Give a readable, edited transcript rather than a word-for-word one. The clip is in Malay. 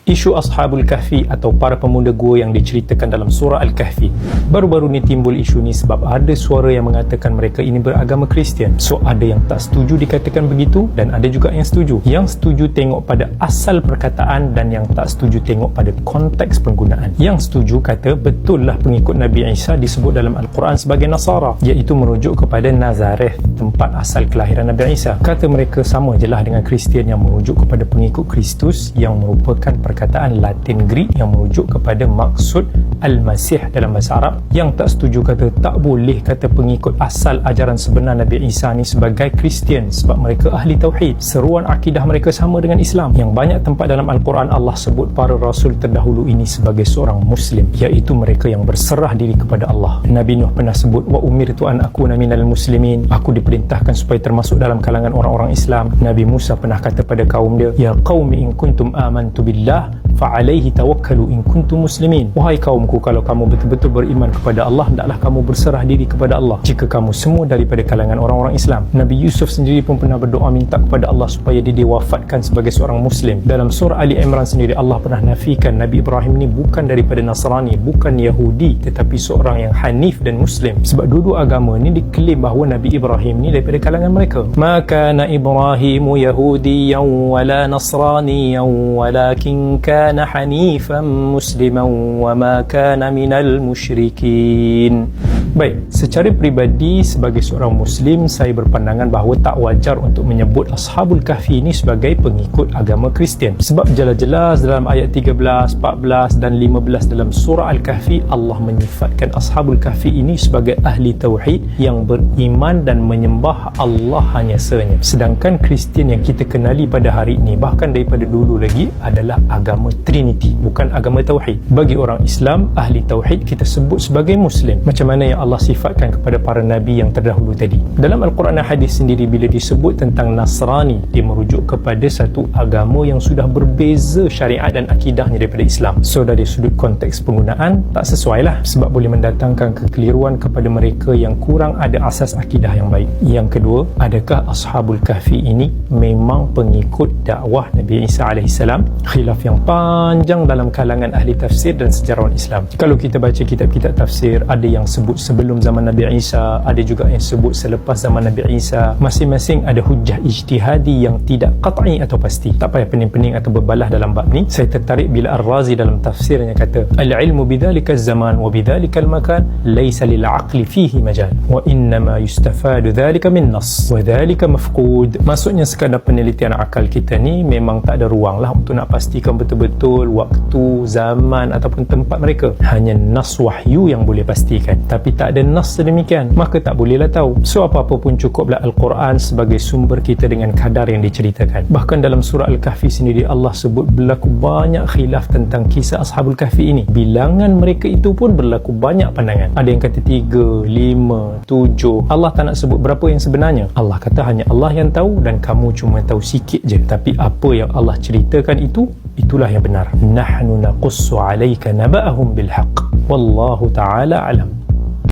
Isu Ashabul Kahfi atau para pemuda gua yang diceritakan dalam surah Al-Kahfi. Baru-baru ni timbul isu ni sebab ada suara yang mengatakan mereka ini beragama Kristian. So ada yang tak setuju dikatakan begitu dan ada juga yang setuju. Yang setuju tengok pada asal perkataan dan yang tak setuju tengok pada konteks penggunaan. Yang setuju kata betul lah pengikut Nabi Isa disebut dalam Al-Quran sebagai Nasara, iaitu merujuk kepada Nazareth, tempat asal kelahiran Nabi Isa. Kata mereka sama je lah dengan Kristian yang merujuk kepada pengikut Kristus, yang merupakan perkataan Latin Greek yang merujuk kepada maksud Al-Masih dalam bahasa Arab. Yang tak setuju kata tak boleh kata pengikut asal ajaran sebenar Nabi Isa ni sebagai Kristian sebab mereka ahli tauhid. Seruan akidah mereka sama dengan Islam. Yang banyak tempat dalam Al-Quran Allah sebut para rasul terdahulu ini sebagai seorang Muslim, iaitu mereka yang berserah diri kepada Allah. Nabi Nuh pernah sebut, wa umirtu an akuna minal muslimin, aku diperintahkan supaya termasuk dalam kalangan orang-orang Islam. Nabi Musa pernah kata pada kaum dia, ya qaumi in kuntum amantu billah fa'alaihi tawakkalu in kuntum muslimin, wahai kaumku, kalau kamu betul-betul beriman kepada Allah, hendaklah kamu berserah diri kepada Allah jika kamu semua daripada kalangan orang-orang Islam. Nabi Yusuf sendiri pun pernah berdoa minta kepada Allah supaya dia diwafatkan sebagai seorang Muslim. Dalam surah Ali Imran sendiri Allah pernah nafikan Nabi Ibrahim ni bukan daripada Nasrani, bukan Yahudi, tetapi seorang yang Hanif dan Muslim. Sebab dua-dua agama ni diklaim bahawa Nabi Ibrahim ni daripada kalangan mereka. Ma kana Ibrahimu Yahudiyan wala Nasraniyan walakin kana Hanifan Musliman wa ma kana minal musyrikin. Baik, secara peribadi sebagai seorang Muslim, saya berpandangan bahawa tak wajar untuk menyebut Ashabul Kahfi ini sebagai pengikut agama Kristian. Sebab jelas-jelas dalam ayat 13, 14 dan 15 dalam surah Al-Kahfi Allah menyifatkan Ashabul Kahfi ini sebagai ahli tauhid yang beriman dan menyembah Allah hanya sahanya. Sedangkan Kristian yang kita kenali pada hari ini, bahkan daripada dulu lagi, adalah agama Trinity, bukan agama tauhid. Bagi orang Islam, ahli tauhid kita sebut sebagai Muslim, macam mana yang Allah sifatkan kepada para nabi yang terdahulu tadi. Dalam Al-Quran dan hadis sendiri, bila disebut tentang Nasrani, dia merujuk kepada satu agama yang sudah berbeza syariat dan akidahnya daripada Islam. So dari sudut konteks penggunaan tak sesuai lah, sebab boleh mendatangkan kekeliruan kepada mereka yang kurang ada asas akidah yang baik. Yang kedua, adakah Ashabul Kahfi ini memang pengikut dakwah Nabi Isa AS? Khilaf yang panjang dalam kalangan ahli tafsir dan sejarawan Islam. Kalau kita baca kitab-kitab tafsir, ada yang sebut sebelum zaman Nabi Isa, ada juga yang sebut selepas zaman Nabi Isa. Masing-masing ada hujah ijtihadi yang tidak qat'i atau pasti. Tak payah pening-pening atau berbalah dalam bab ni. Saya tertarik bila Ar-Razi dalam tafsirnya kata, al-ilmu bidhalika az-zaman wa bidhalika al-makan laysa lil-aqli fihi majal wa innama yustafadu dhalika min nas wa dhalika mafqud. Maksudnya sekadar penelitian akal kita ni memang tak ada ruang lah untuk nak pastikan betul-betul waktu, zaman ataupun tempat mereka. Hanya nas wahyu yang boleh pastikan, tapi tak ada nas sedemikian, maka tak bolehlah tahu. So apa-apa pun cukuplah Al-Quran sebagai sumber kita dengan kadar yang diceritakan. Bahkan dalam surah Al-Kahfi sendiri Allah sebut berlaku banyak khilaf tentang kisah Ashabul Kahfi ini. Bilangan mereka itu pun berlaku banyak pandangan. Ada yang kata 3, 5, 7. Allah tak nak sebut berapa yang sebenarnya. Allah kata hanya Allah yang tahu dan kamu cuma tahu sikit je. Tapi apa yang Allah ceritakan itu, itulah yang benar. Nahnu naqussu 'alaika naba'ahum bil haqq wallahu ta'ala alam.